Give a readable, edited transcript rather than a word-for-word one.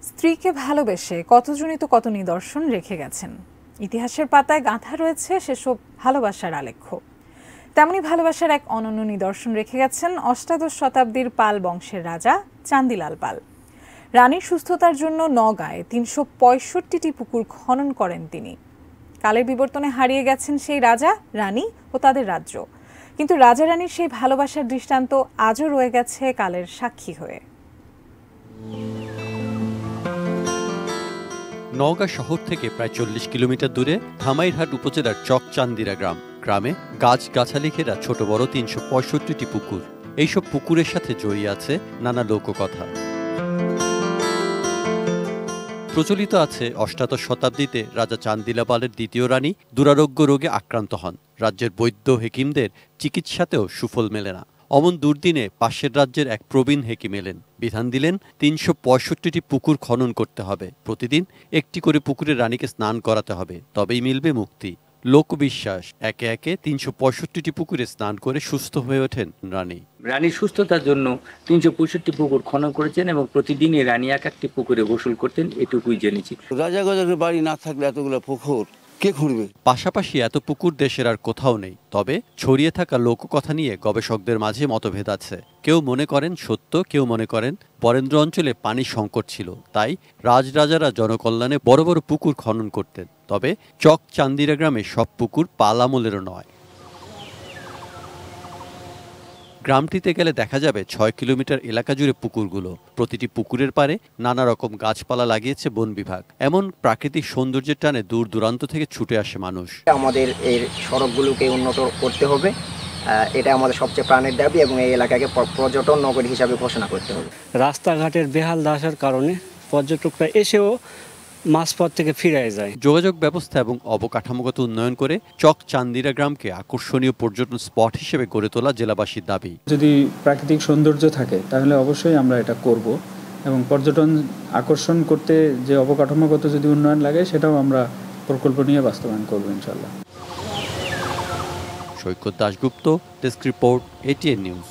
স্ত্রীকে ভালোবেসে কতজনই তো কত নিদর্শন রেখে গেছেন। ইতিহাসের পাতায় গাঁথা রয়েছে সেসব ভালোবাসার আলেখ্য। তেমনি ভালোবাসার এক অনন্য নিদর্শন রেখে গেছেন অষ্টাদশ শতাব্দীর পাল বংশের রাজা চান্দিলাল পাল। রানীর সুস্থতার জন্য নওগাঁয় ৩৬৫টি পুকুর খনন করেন তিনি। কালের বিবর্তনে হারিয়ে গেছেন সেই রাজা, রানী ও তাদের রাজ্য, কিন্তু রাজা রানীর সেই ভালোবাসার দৃষ্টান্ত আজও রয়ে গেছে কালের সাক্ষী হয়ে। নওগাঁ শহর থেকে প্রায় ৪০ কিলোমিটার দূরে ধামাইরহাট উপজেলার চকচান্দিরা গ্রামে গাছগাছালি ঘেরা ছোট বড় ৩৬৫টি পুকুর। এইসব পুকুরের সাথে জড়িয়ে আছে নানা লোককথা। প্রচলিত আছে অষ্টাদশ শতাব্দীতে রাজা চান্দিলা পালের দ্বিতীয় রানী দুরারোগ্য রোগে আক্রান্ত হন। রাজ্যের বৈদ্য হেকিমদের চিকিৎসাতেও সুফল মেলে না। অমন দুর্দিনে পাশের রাজ্যের এক প্রবীণ হেকিম এলেন, বিধান দিলেন ৩৬৫টি পুকুর খনন করতে হবে। প্রতিদিন একটি করে পুকুরে রানীকে স্নান করাতে হবে, তবেই মিলবে মুক্তি। লোকবিশ্বাস, একে একে ৩৬৫টি পুকুরে স্নান করে সুস্থ হয়ে ওঠেন রানী। রানীর সুস্থতার জন্য ৩৬৫ পুকুর খনন করেছেন এবং প্রতিদিনই রানী এক একটি পুকুরে গোসল করতেন, এটুকুই জেনেছি। রাজা গজার বাড়ি না থাকলে এতগুলো পুকুর কে খুঁড়বে? পাশাপাশি এত পুকুর দেশের আর কোথাও নেই। তবে ছড়িয়ে থাকা লোককথা নিয়ে গবেষকদের মাঝে মতভেদ আছে। কেউ মনে করেন সত্য, কেউ মনে করেন বরেন্দ্র অঞ্চলে পানি সংকট ছিল, তাই রাজরাজারা জনকল্যাণে বড় বড় পুকুর খনন করতেন। তবে চকচান্দিরা গ্রামে সব পুকুর পাল আমলেরও নয়। গ্রামটিতে গেলে দেখা যাবে ৬ কিলোমিটার এলাকা জুড়ে পুকুরগুলো। প্রতিটি পুকুরের পাড়ে নানা রকম গাছপালা লাগিয়েছে বন বিভাগ। এমন প্রাকৃতিক সৌন্দর্যের টানে দূর দূরান্ত থেকে ছুটে আসে মানুষ। আমাদের এই সড়কগুলোকে উন্নত করতে হবে, এটা আমাদের সবচেয়ে প্রাণের দাবি এবং এই এলাকাকে পর্যটন নগরী হিসাবে ঘোষণা করতে হবে। রাস্তাঘাটের বেহাল দশার কারণে পর্যটকরা এসেও মাঝপথ থেকে ফিরে যায়। যোগাযোগ ব্যবস্থা এবং অবকাঠামোগত উন্নয়ন করে চকচান্দিরা গ্রামকে আকর্ষণীয় পর্যটন স্পট হিসেবে গড়ে তোলা জেলাবাসীর দাবি। যদি প্রাকৃতিক সৌন্দর্য থাকে তাহলে অবশ্যই আমরা এটা করব এবং পর্যটন আকর্ষণ করতে যে অবকাঠামোগত যদি উন্নয়ন লাগে সেটাও আমরা প্রকল্প নিয়ে বাস্তবায়ন করব ইনশাআল্লাহ। Saikat Dasgupta, desk report, ATN news.